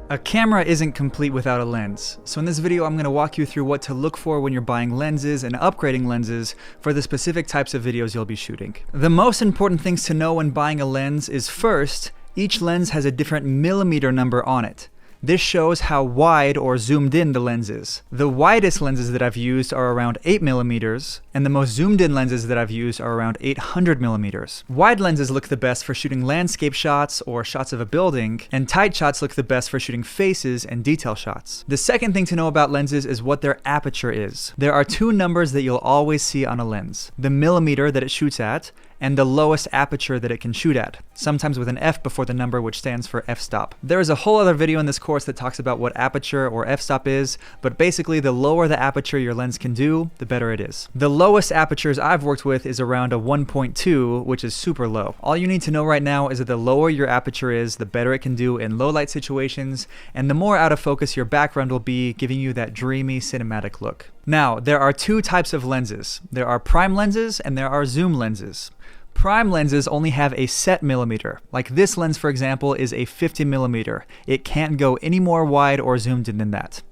A camera isn't complete without a lens, so in this video I'm going to walk you through what to look for when you're buying lenses and upgrading lenses for the specific types of videos you'll be shooting. The most important things to know when buying a lens is first, each lens has a different millimeter number on it. This shows how wide or zoomed in the lens is. The widest lenses that I've used are around 8 millimeters, and the most zoomed in lenses that I've used are around 800 millimeters. Wide lenses look the best for shooting landscape shots or shots of a building, and tight shots look the best for shooting faces and detail shots. The second thing to know about lenses is what their aperture is. There are two numbers that you'll always see on a lens: the millimeter that it shoots at, and the lowest aperture that it can shoot at, sometimes with an F before the number, which stands for f-stop. There is a whole other video in this course that talks about what aperture or f-stop is, but basically the lower the aperture your lens can do, the better it is. The lowest apertures I've worked with is around a 1.2, which is super low. All you need to know right now is that the lower your aperture is, the better it can do in low light situations, and the more out of focus your background will be, giving you that dreamy cinematic look. Now, there are two types of lenses. There are prime lenses and there are zoom lenses. Prime lenses only have a set millimeter. Like this lens, for example, is a 50 millimeter. It can't go any more wide or zoomed in than that.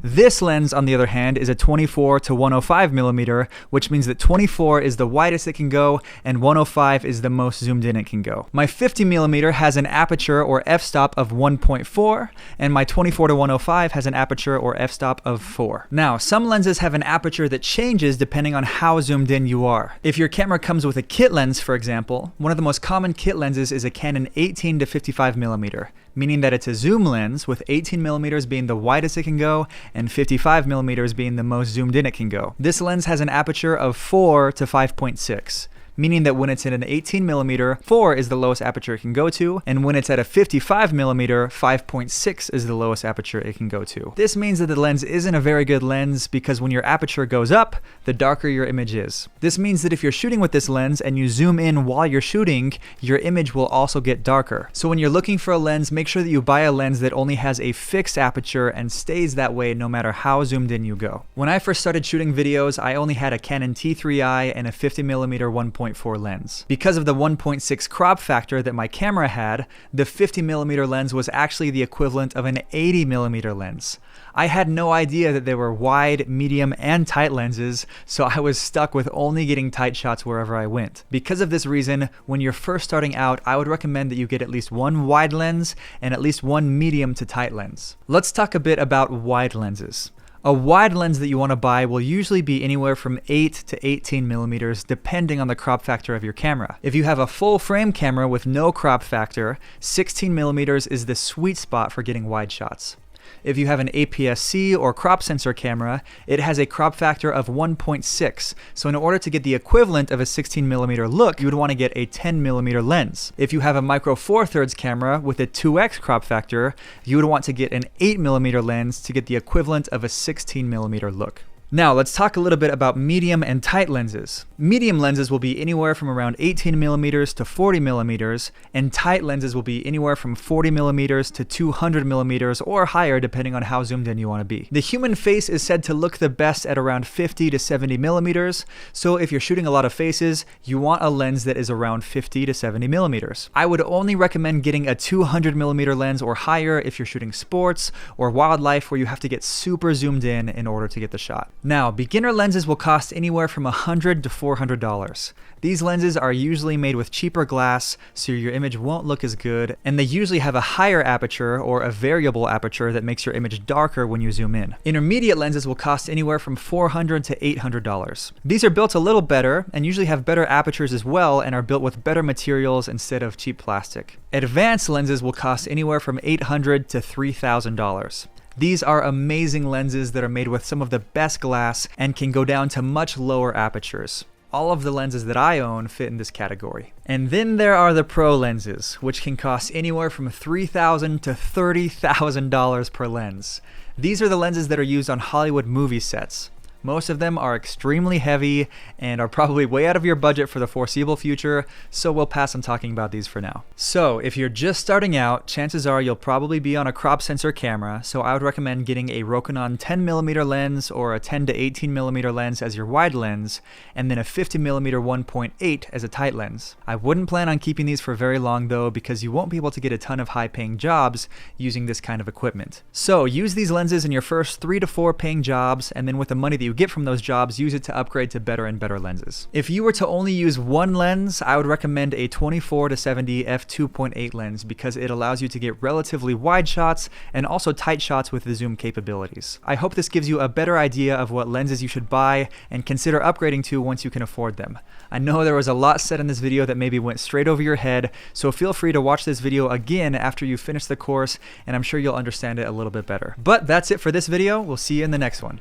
This lens, on the other hand, is a 24 to 105 millimeter, which means that 24 is the widest it can go and 105 is the most zoomed in it can go. My 50 millimeter has an aperture or f-stop of 1.4, and my 24 to 105 has an aperture or f-stop of 4. Now, some lenses have an aperture that changes depending on how zoomed in you are. If your camera comes with a kit lens, for example, one of the most common kit lenses is a Canon 18 to 55 millimeter, meaning that it's a zoom lens with 18 millimeters being the widest it can go and 55 millimeters being the most zoomed in it can go. This lens has an aperture of 4 to 5.6. Meaning that when it's in an 18 millimeter, 4 is the lowest aperture it can go to, and when it's at a 55 millimeter, 5.6 is the lowest aperture it can go to. This means that the lens isn't a very good lens because when your aperture goes up, the darker your image is. This means that if you're shooting with this lens and you zoom in while you're shooting, your image will also get darker. So when you're looking for a lens, make sure that you buy a lens that only has a fixed aperture and stays that way no matter how zoomed in you go. When I first started shooting videos, I only had a Canon T3i and a 50 millimeter 1.4 lens. Because of the 1.6 crop factor that my camera had, the 50 millimeter lens was actually the equivalent of an 80 millimeter lens. I had no idea that there were wide, medium, and tight lenses, so I was stuck with only getting tight shots wherever I went. Because of this reason, when you're first starting out, I would recommend that you get at least one wide lens and at least one medium to tight lens. Let's talk a bit about wide lenses. A wide lens that you want to buy will usually be anywhere from 8 to 18 millimeters depending on the crop factor of your camera. If you have a full frame camera with no crop factor, 16 millimeters is the sweet spot for getting wide shots. If you have an APS-C or crop sensor camera, it has a crop factor of 1.6. So in order to get the equivalent of a 16 millimeter look, you would want to get a 10 millimeter lens. If you have a micro four thirds camera with a 2x crop factor, you would want to get an 8 millimeter lens to get the equivalent of a 16 millimeter look. Now let's talk a little bit about medium and tight lenses. Medium lenses will be anywhere from around 18 millimeters to 40 millimeters, and tight lenses will be anywhere from 40 millimeters to 200 millimeters or higher depending on how zoomed in you want to be. The human face is said to look the best at around 50 to 70 millimeters, so if you're shooting a lot of faces, you want a lens that is around 50 to 70 millimeters. I would only recommend getting a 200 millimeter lens or higher if you're shooting sports or wildlife where you have to get super zoomed in order to get the shot. Now, beginner lenses will cost anywhere from $100 to $400. These lenses are usually made with cheaper glass, so your image won't look as good, and they usually have a higher aperture or a variable aperture that makes your image darker when you zoom in. Intermediate lenses will cost anywhere from $400 to $800. These are built a little better and usually have better apertures as well and are built with better materials instead of cheap plastic. Advanced lenses will cost anywhere from $800 to $3,000. These are amazing lenses that are made with some of the best glass and can go down to much lower apertures. All of the lenses that I own fit in this category. And then there are the pro lenses, which can cost anywhere from $3,000 to $30,000 per lens. These are the lenses that are used on Hollywood movie sets. Most of them are extremely heavy and are probably way out of your budget for the foreseeable future, so we'll pass on talking about these for now. So if you're just starting out, chances are you'll probably be on a crop sensor camera, so I would recommend getting a Rokinon 10mm lens or a 10 to 18mm lens as your wide lens, and then a 50mm 1.8 as a tight lens. I wouldn't plan on keeping these for very long though, because you won't be able to get a ton of high-paying jobs using this kind of equipment. So use these lenses in your first 3 to 4 paying jobs, and then with the money that you get from those jobs, use it to upgrade to better and better lenses. If you were to only use one lens, I would recommend a 24 to 70 f2.8 lens because it allows you to get relatively wide shots and also tight shots with the zoom capabilities. I hope this gives you a better idea of what lenses you should buy and consider upgrading to once you can afford them. I know there was a lot said in this video that maybe went straight over your head, so feel free to watch this video again after you finish the course, and I'm sure you'll understand it a little bit better. But that's it for this video. We'll see you in the next one.